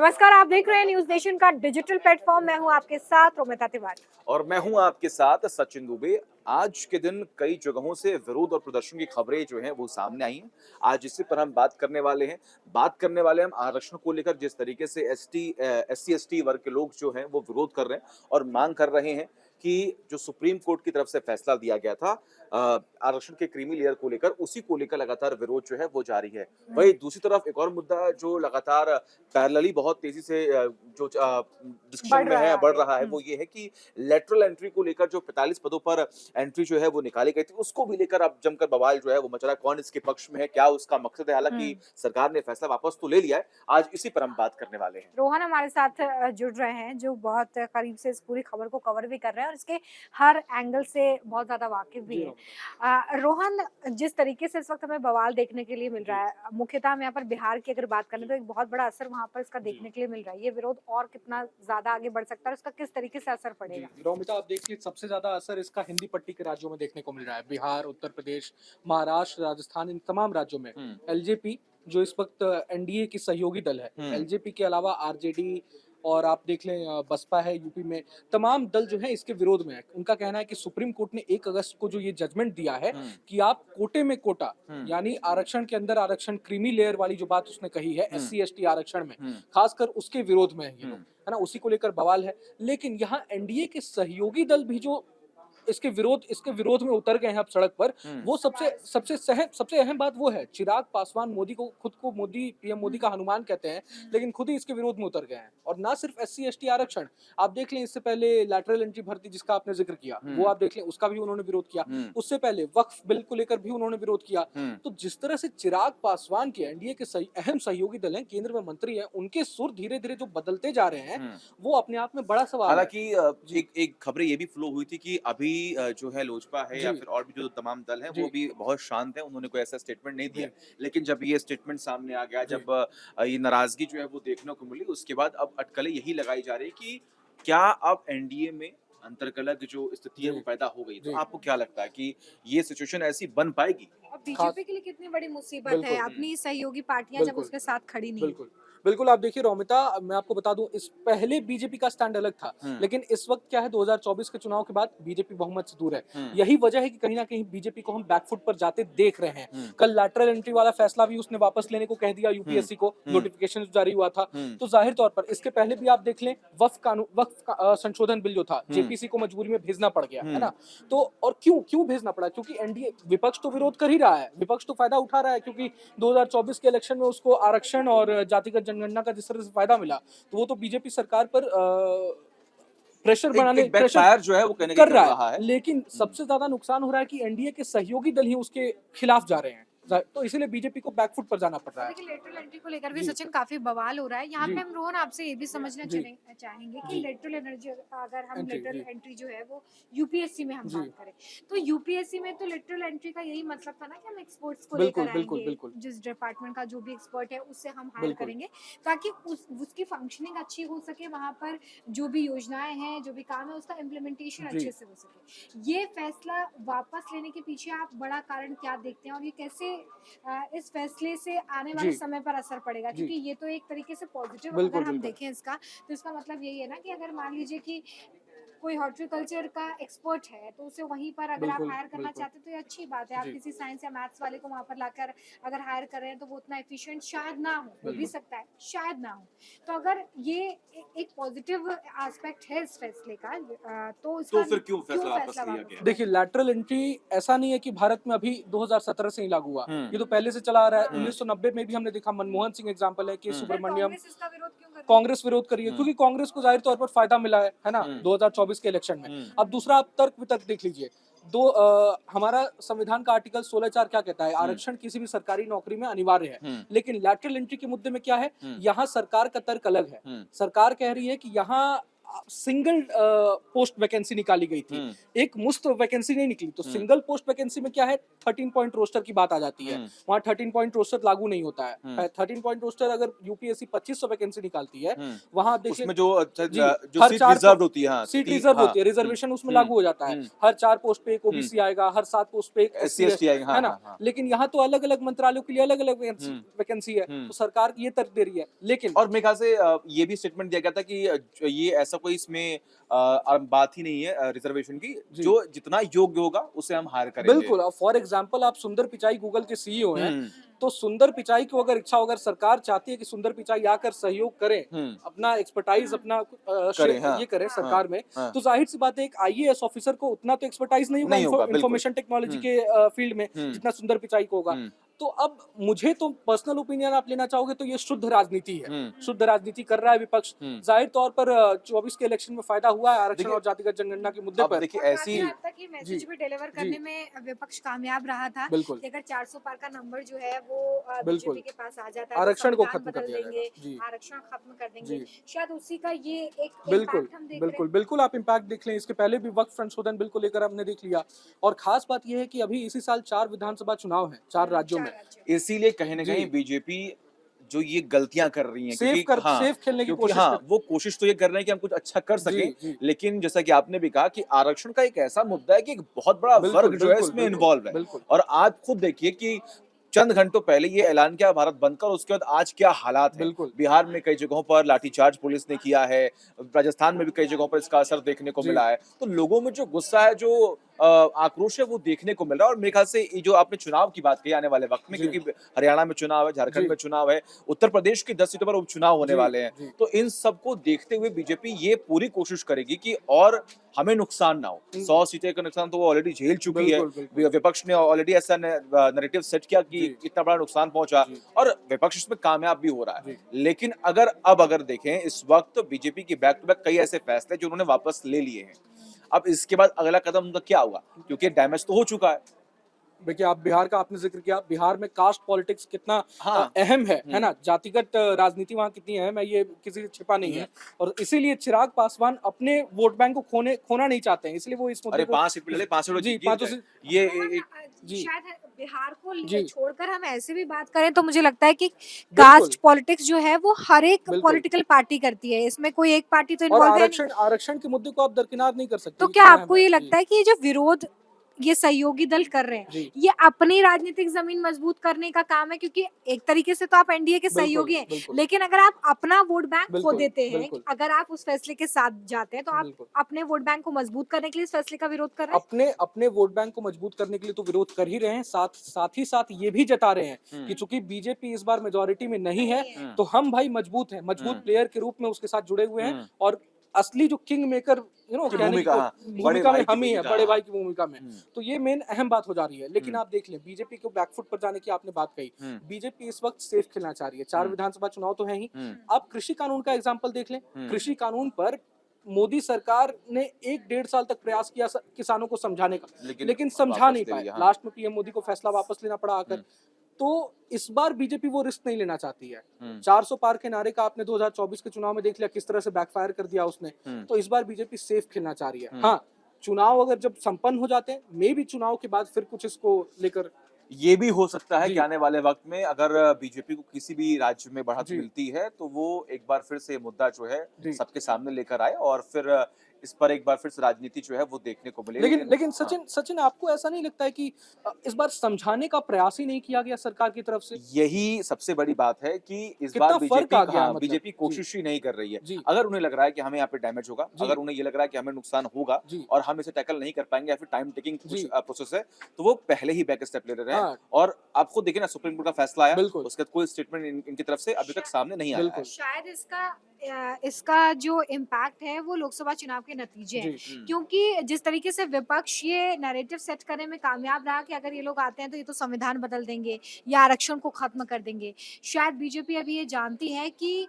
नमस्कार, आप देख रहे हैं न्यूज नेशन का डिजिटल प्लेटफॉर्म। मैं हूं आपके साथ रोमिता तिवारी। और मैं हूं आपके साथ सचिन दुबे। आज के दिन कई जगहों से विरोध और प्रदर्शन की खबरें जो हैं वो सामने आई हैं। आज इसी पर हम बात करने वाले हैं। बात करने वाले हम आरक्षण को लेकर, जिस तरीके से एससी एसटी वर्ग के लोग जो हैं वो विरोध कर रहे हैं और मांग कर रहे हैं कि जो सुप्रीम कोर्ट की तरफ से फैसला दिया गया था आरक्षण के क्रीमी लेयर को लेकर, उसी को लेकर लगातार विरोध जो है वो जारी है। वहीं दूसरी तरफ एक और मुद्दा जो लगातार पैरेलली बहुत तेजी से डिस्कशन बढ़ में है, रहा बढ़ है। रहा है, वो ये है कि लेटरल एंट्री को लेकर जो 45 पदों पर एंट्री जो है वो निकाली गई थी, उसको भी लेकर अब जमकर बवाल जो है वो मच रहा है। कौन इसके पक्ष में है, क्या उसका मकसद है? हालांकि सरकार ने फैसला वापस तो ले लिया है। आज इसी पर हम बात करने वाले हैं। रोहन हमारे साथ जुड़ रहे हैं, जो बहुत करीब से इस पूरी खबर को कवर भी कर रहे हैं और इसके हर एंगल से बहुत ज्यादा वाकिफ भी है। रोहन, जिस तरीके से इस वक्त हमें बवाल देखने के लिए मिल रहा है, मुख्यतः हम यहाँ पर बिहार की अगर बात करें तो एक बहुत बड़ा असर वहाँ पर इसका देखने के लिए मिल रहा है। ये विरोध और कितना ज्यादा आगे बढ़ सकता है और इसका किस तरीके से असर पड़ेगा? रोमिता, आप देखिए, सबसे ज्यादा असर इसका हिंदी पट्टी के राज्यों में देखने को मिल रहा है। बिहार, उत्तर प्रदेश, महाराष्ट्र, राजस्थान, इन तमाम राज्यों में एलजेपी, जो इस वक्त एनडीए की सहयोगी दल है, एलजेपी के अलावा आरजेडी और आप देख लें बसपा है यूपी में, तमाम दल जो है इसके विरोध में है। उनका कहना है कि सुप्रीम कोर्ट ने 1 अगस्त को जो ये जजमेंट दिया है कि आप कोटे में कोटा, यानी आरक्षण के अंदर आरक्षण, क्रीमी लेयर वाली जो बात उसने कही है एससी एसटी आरक्षण में, खासकर उसके विरोध में है ये लोग, है ना, उसी को लेकर बवाल है। लेकिन यहाँ एनडीए के सहयोगी दल भी जो इसके विरोध में उतर गए हैं अब सड़क पर। वो सबसे अहम बात वो है, चिराग पासवान मोदी को, खुद को मोदी, पीएम मोदी का हनुमान कहते हैं, लेकिन खुद ही इसके विरोध में उतर गए हैं। और ना सिर्फ एससी एसटी आरक्षण, आप देख लें, इससे पहले लैटरल एंट्री भर्ती जिसका आपने जिक्र किया, वो आप देख लें, उसका भी उन्होंने विरोध किया। उससे पहले वक्फ बिल को लेकर भी उन्होंने विरोध किया। तो जिस तरह से चिराग पासवान के एनडीए के अहम सहयोगी दल हैं, केंद्र में मंत्री हैं, उनके सुर धीरे धीरे जो बदलते जा रहे हैं, वो अपने आप में बड़ा सवाल है। हालांकि एक खबरें ये भी फ्लो हुई थी कि अभी जो है लोजपा है या फिर और भी जो तमाम दल हैं वो भी बहुत शांत है, उन्होंने कोई ऐसा स्टेटमेंट नहीं दिया। लेकिन जब ये स्टेटमेंट सामने आ गया, जब ये नाराजगी जो है वो देखने को मिली, उसके बाद अब अटकलें यही लगाई जा रही है कि क्या अब एनडीए में अंतर्कलह जो स्थिति है वो पैदा हो गई। तो आपको क्या लगता है कि ये सिचुएशन ऐसी बन पाएगी? और बीजेपी के लिए कितनी बड़ी मुसीबत है, अपनी सहयोगी पार्टियां जब उसके साथ खड़ी नहीं। बिल्कुल, आप देखिए रोमिता, मैं आपको बता दूं, इस पहले बीजेपी का स्टैंड अलग था, लेकिन इस वक्त क्या है, 2024 के चुनाव के बाद बीजेपी बहुमत से दूर है। यही वजह है कि कहीं ना कहीं बीजेपी को हम बैकफुट पर जाते देख रहे हैं। कल लैटरल एंट्री वाला फैसला भी उसने वापस लेने को कह दिया यूपीएससी को, नोटिफिकेशन जारी हुआ था। तो जाहिर तौर पर इसके पहले भी आप देख लें, वक्फ संशोधन बिल जो था, जेपीसी को मजबूरी में भेजना पड़ गया, है ना। तो और क्यों भेजना पड़ा? क्योंकि एनडीए विपक्ष तो विरोध कर ही रहा है, विपक्ष तो फायदा उठा रहा है, क्योंकि 2024 के इलेक्शन में उसको आरक्षण और जातिगत जनगणना का जिस तरह से फायदा मिला, तो वो तो बीजेपी सरकार पर प्रेशर बनाने, बैकफायर जो है वो कहने कर कर रहा है। है। लेकिन सबसे ज्यादा नुकसान हो रहा है कि एनडीए के सहयोगी दल ही उसके खिलाफ जा रहे हैं, तो इसीलिए बीजेपी को बैकफुट पर जाना पड़ रहा है। देखिए, लेटरल एंट्री को लेकर भी सचिन काफी बवाल हो रहा है। यहाँ पे हम रोहन आपसे ये भी समझना चाहेंगे कि लेटरल एनर्जी, अगर हम लेटरल एंट्री जो है वो यूपीएससी में हम बात करें, तो यूपीएससी में तो लेटरल एंट्री का यही मतलब था ना कि हम एक्सपर्ट्स को लेकर आएंगे, जिस डिपार्टमेंट का जो भी एक्सपर्ट है उससे हम हायर करेंगे, ताकि उसकी फंक्शनिंग अच्छी हो सके, वहाँ पर जो भी योजनाएं हैं, जो भी काम है, उसका इम्प्लीमेंटेशन अच्छे से हो सके। ये फैसला वापस लेने के पीछे आप बड़ा कारण क्या देखते हैं और ये कैसे इस फैसले से आने वाले समय पर असर पड़ेगा? क्योंकि ये तो एक तरीके से पॉजिटिव अगर हम देखें इसका, तो इसका मतलब यही है ना कि अगर मान लीजिए कि कोई हॉर्टिकल्चर का एक्सपर्ट है, तो उसे वहीं पर अगर आप हायर करना चाहते हैं तो ये अच्छी बात है। आप किसी साइंस या मैथ्स वाले को वहां पर लाकर अगर हायर कर रहे हैं, तो वो उतना एफिशिएंट शायद ना हो भी सकता है, शायद ना हो। तो अगर ये एक पॉजिटिव एस्पेक्ट है इस फैसले का, तो फिर क्यों फैसला वापस लिया गया? देखिए, लैटरल एंट्री ऐसा नहीं है कि भारत में अभी 2017 से ही लागू हुआ, ये तो पहले से चला आ रहा है। 1990 में भी हमने देखा, मनमोहन सिंह एग्जाम्पल है, कि सुब्रमण्यम, कांग्रेस विरोध कर रही है, क्योंकि कांग्रेस को जाहिर तौर पर फायदा मिला है ना, 2024 के इलेक्शन में। अब दूसरा आप तर्क वितर्क देख लीजिए। हमारा संविधान का आर्टिकल 16(4) क्या कहता है? आरक्षण किसी भी सरकारी नौकरी में अनिवार्य है। लेकिन लैटरल एंट्री के मुद्दे में क्या है, यहाँ सरकार का तर्क अलग है। सरकार कह रही है कि यहाँ सिंगल पोस्ट वैकेंसी निकाली गई थी, एक मुफ्त वैकेंसी नहीं निकली। तो सिंगल पोस्ट वैकेंसी में क्या है, 13 पॉइंट रोस्टर की बात आ जाती है, वहाँ 13 पॉइंट रोस्टर लागू नहीं होता है। 13 पॉइंट रोस्टर अगर यूपीएससी 2500 वैकेंसी निकालती है, वहाँ आप देखिए उसमें जो जी, जो हर सीट चार रिजर्व होती है, हाँ, सीट ती- रिजर्व हाँ, होती है, रिजर्वेशन उसमें लागू हो जाता है। हर 4 पोस्ट पे एक ओबीसी आएगा, हर 7 पोस्ट पे एक SC SC ST आएंगे, हाँ है ना। हाँ हाँ। लेकिन यहाँ तो अलग अलग मंत्रालयों के लिए अलग अलग वैकेंसी है, तो सरकार ये तर्क दे रही है। लेकिन और मेरे ख्याल से ये भी स्टेटमेंट दिया गया था कि ये ऐसा कोई इसमें बात ही नहीं है रिजर्वेशन की, जी। जो जितना योग्य होगा उसे हम हायर करेंगे। बिल्कुल, अब फॉर एग्जांपल आप सुंदर पिचाई गूगल के सीईओ हैं, हम्म तो सुंदर पिचाई को अगर इच्छा हो, अगर सरकार चाहती है कि सुंदर पिचाई आकर सहयोग करें, हम्म अपना एक्सपर्टाइज अपना करें, हाँ, ये करें हाँ, सरकार में, हाँ। तो जाहिर सी बात है एक आईएएस ऑफिसर को उतना तो एक्सपर्टाइज नहीं नहीं होगा होगा, बिल्कुल। इंफॉर्मेशन टेक्नोलॉजी के फील्ड में हम्म जितना सुंदर पिचाई को होगा। हम्म तो अब मुझे तो पर्सनल ओपिनियन आप लेना चाहोगे तो ये शुद्ध राजनीति है, हम्म शुद्ध राजनीति कर रहा है विपक्ष। हम्म जाहिर तौर पर 24 के इलेक्शन में फायदा हुआ है आरक्षण देखिए, और जातिगत जनगणना के मुद्दे अब पर। देखिए और ऐसी काफी हद तक ये मैसेज जी भी डिलीवर जी करने में विपक्ष कामयाब रहा था बिल्कुल कि अगर 400 पार का नंबर जो है वो बिल्कुल बीजेपी के पास आ जाता है तो आरक्षण को संविधान खत्म कर बदल दिया जाएगा। देंगे, जी आरक्षण खत्म कर देंगे। जी शायद उसी का ये एक बिल्कुल इम्पैक्ट हम देख रहे बिल्कुल हैं। बिल्कुल आप इम्पैक्ट देख लें, इसके पहले भी वक्फ संशोधन बिल को लेकर हमने देख लिया। और खास बात यह है कि अभी इसी साल 4 विधानसभा चुनाव हैं 4 राज्यों चार में। राज्य इसीलिए कहीं ना जी कहीं बीजेपी जो ये गलतियां कर रही हैं, सेफ क्योंकि हाँ, सेफ खेलने की क्योंकि कोशिश हाँ कर। वो कोशिश तो ये कर रहे हैं कि हम कुछ अच्छा कर जी सकें, जी लेकिन जैसा कि आपने भी कहा कि आरक्षण का एक ऐसा मुद्दा है कि एक बहुत बड़ा बिल्कुल वर्ग जो है बिल्कुल इसमें बिल्कुल इन्वॉल्व है। बिल्कुल और आप खुद देखिए कि चंद घंटों पहले ये ऐलान किया भारत बंद का, और उसके बाद आज क्या हालात हैं। बिल्कुल बिहार में कई जगहों पर लाठीचार्ज पुलिस ने किया है, राजस्थान में भी कई जगहों पर इसका असर देखने को जी मिला है। तो लोगों में जो गुस्सा है, जो आक्रोश है, वो देखने को मिल रहा है। और मेरे ख्याल से ये जो आपने चुनाव की बात की आने वाले वक्त में, जी क्योंकि हरियाणा में चुनाव है, झारखंड जी में चुनाव है, उत्तर प्रदेश की 10 सीटों पर उपचुनाव होने जी वाले हैं। जी तो इन सबको देखते हुए बीजेपी ये पूरी कोशिश करेगी कि और हमें नुकसान ना हो। 100 सीटें का नुकसान तो वो ऑलरेडी झेल चुकी है। बिल्कुल बिल्कुल विपक्ष ने ऑलरेडी ऐसा नैरेटिव सेट किया कि जी इतना बड़ा नुकसान पहुंचा, जी और विपक्ष इसमें कामयाब भी हो रहा है। जी लेकिन अगर देखें इस वक्त बीजेपी की बैक टू बैक कई ऐसे फैसले जो उन्होंने वापस ले लिए हैं। अब इसके बाद अगला कदम उनका क्या होगा, क्योंकि डैमेज तो हो चुका है। देखिए आप बिहार का आपने जिक्र किया, बिहार में कास्ट पॉलिटिक्स कितना हाँ। अहम है ना, जातिगत राजनीति वहाँ कितनी अहम है ये किसी से छिपा नहीं है। और इसीलिए चिराग पासवान अपने वोट बैंक को खोना नहीं चाहते हैं, इसलिए वो इस मुद्दे अरे को 5 सीट पे लड़े, 5 सीट जी जीत 5 गए। से ये तो हम जी शायद बिहार को जी छोड़कर हम ऐसे भी बात करें तो मुझे लगता है कि बिल्कुल कास्ट पॉलिटिक्स जो है वो हर एक बिल्कुल पॉलिटिकल पार्टी करती है, इसमें कोई एक पार्टी तो और इन्वॉल्व है नहीं। आरक्षण के मुद्दे को आप दरकिनार नहीं कर सकते, तो ये क्या कितना अहम आपको है। ये जी लगता है कि ये जो विरोध ये सहयोगी दल कर रहे हैं जी ये अपनी राजनीतिक जमीन मजबूत करने का काम है, क्योंकि एक तरीके से तो आप एनडीए के बिल्कुल सहयोगी हैं, बिल्कुल लेकिन अगर आप अपना वोट बैंक खो बिल्कुल देते हैं, बिल्कुल अगर आप उस फैसले के साथ जाते हैं तो आप बिल्कुल अपने वोट बैंक को मजबूत करने के लिए इस फैसले का विरोध कर रहे हैं। अपने अपने वोट बैंक को मजबूत करने के लिए तो विरोध कर ही रहे हैं, साथ ही साथ ये भी जता रहे हैं कि चूंकि बीजेपी इस बार मेजोरिटी में नहीं है, तो हम भाई मजबूत हैं, मजबूत प्लेयर के रूप में उसके साथ जुड़े हुए हैं। और असली जो किंग मेकर की कहने की भूमिका, हाँ, बड़े भूमिका में भाई की हम ही है, भूमिका, बड़े हाँ। भाई की भूमिका में। तो ये मेन अहम बात हो जा रही है। लेकिन आप देख लें बीजेपी को बैकफुट पर जाने की आपने बात कही, बीजेपी इस वक्त सेफ खेलना चाह रही है। 4 विधानसभा चुनाव तो है ही, आप कृषि कानून का एग्जाम्पल देख लें। कृषि कानून पर मोदी सरकार ने 1-1.5 साल तक प्रयास किया किसानों को समझाने का, लेकिन समझा वापस नहीं ले पाए। लिया, हाँ। लास्ट में पीएम मोदी को फैसला वापस लेना पड़ा आकर। तो इस बार बीजेपी वो रिस्क नहीं लेना चाहती है। 400 पार के नारे का आपने 2024 के चुनाव में देख लिया किस तरह से बैकफायर कर दिया उसने। तो इस बार बीजेपी सेफ खेलना चाह रही है। हाँ, चुनाव अगर जब संपन्न हो जाते हैं, मे भी चुनाव के बाद फिर कुछ इसको लेकर ये भी हो सकता है जी कि आने वाले वक्त में अगर बीजेपी को किसी भी राज्य में बढ़त जी मिलती है, तो वो एक बार फिर से ये मुद्दा जो है जी सबके सामने लेकर आए, और फिर इस पर एक बार फिर से राजनीति जो है वो देखने को मिले। लेकिन हाँ, सचिन आपको ऐसा नहीं लगता है कि इस बार समझाने का प्रयास ही नहीं किया गया सरकार की तरफ से? यही सबसे बड़ी बात है कि इस कितना बार फर्क बीजेपी आ गया है हाँ, मतलब। बीजेपी जी कोशिश ही नहीं कर रही है। जी अगर उन्हें लग रहा है कि हमें यहाँ पे डैमेज होगा, जी अगर उन्हें ये लग रहा है कि हमें नुकसान होगा जी और हम इसे टैकल नहीं कर पाएंगे, या फिर टाइम टेकिंग कुछ जी प्रोसेस है, तो वो पहले ही बैक स्टेप ले रहे हैं। हाँ और आप खुद देखिए ना, सुप्रीम कोर्ट का फैसला आया, बिल्कुल उसके बाद कोई स्टेटमेंट इनकी तरफ से अभी तक सामने नहीं आया है। बिल्कुल शायद इसका जो इम्पैक्ट है वो लोकसभा चुनाव के नतीजे हैं, जी क्योंकि जिस तरीके से विपक्ष ये नैरेटिव सेट करने में कामयाब रहा कि अगर ये लोग आते हैं तो ये तो संविधान बदल देंगे या आरक्षण को खत्म कर देंगे, शायद बीजेपी अभी ये जानती है कि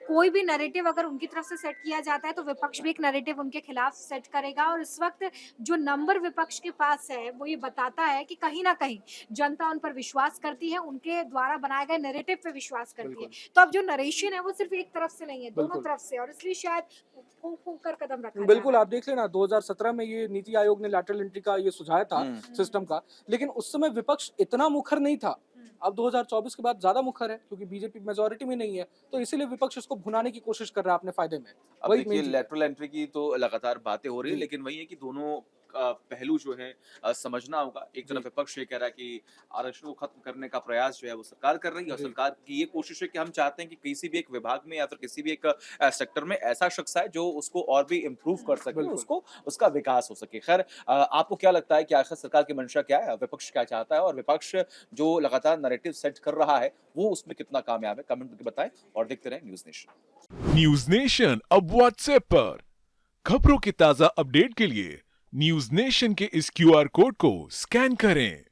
कोई भी नैरेटिव अगर उनकी तरफ से सेट किया जाता है तो विपक्ष भी एक नैरेटिव उनके खिलाफ सेट करेगा, और इस वक्त जो नंबर विपक्ष के पास है वो ये बताता है कि कहीं ना कहीं जनता उन पर विश्वास करती है, उनके द्वारा बनाए गए नैरेटिव पे विश्वास करती है। बिल्कुल। तो अब जो नरेशन है वो सिर्फ एक तरफ से नहीं है, दोनों बिल्कुल। तरफ से, और इसलिए शायद फूंक फूंक कर कदम रखा जा बिल्कुल, रहा है। आप देख लेना 2017 में ये नीति आयोग ने लैटरल एंट्री का ये सुझाया था सिस्टम का, लेकिन उस समय विपक्ष इतना मुखर नहीं था। अब 2024 के बाद ज्यादा मुखर है क्योंकि बीजेपी मेजोरिटी में नहीं है, तो इसीलिए विपक्ष इसको भुनाने की कोशिश कर रहा है अपने फायदे में। अब वही देखिए मेन चीज है। लेटरल एंट्री की तो लगातार बातें हो रही है, जी। लेकिन वही है कि दोनों का पहलू जो है समझना होगा। एक तरफ जी। विपक्ष ये कह रहा है कि आरक्षण को खत्म करने का प्रयास जो है वो सरकार कर रही है, और जी। सरकार की ये कोशिश है कि हम चाहते हैं कि किसी भी एक विभाग में या फिर किसी भी एक सेक्टर में ऐसा शख्स आए जो उसको और भी इम्प्रूव कर सके, बिल्कुल। उसको उसका विकास हो सके। खैर आपको क्या लगता है कि आखिर सरकार की मंशा क्या है, विपक्ष क्या चाहता है, और विपक्ष जो लगातार नैरेटिव सेट कर रहा है वो उसमें कितना कामयाब है? कमेंट करके बताएं और देखते रहें न्यूज़ नेशन। न्यूज नेशन अब व्हाट्सएप पर खबरों की ताजा अपडेट के लिए न्यूज नेशन के इस क्यूआर कोड को स्कैन करें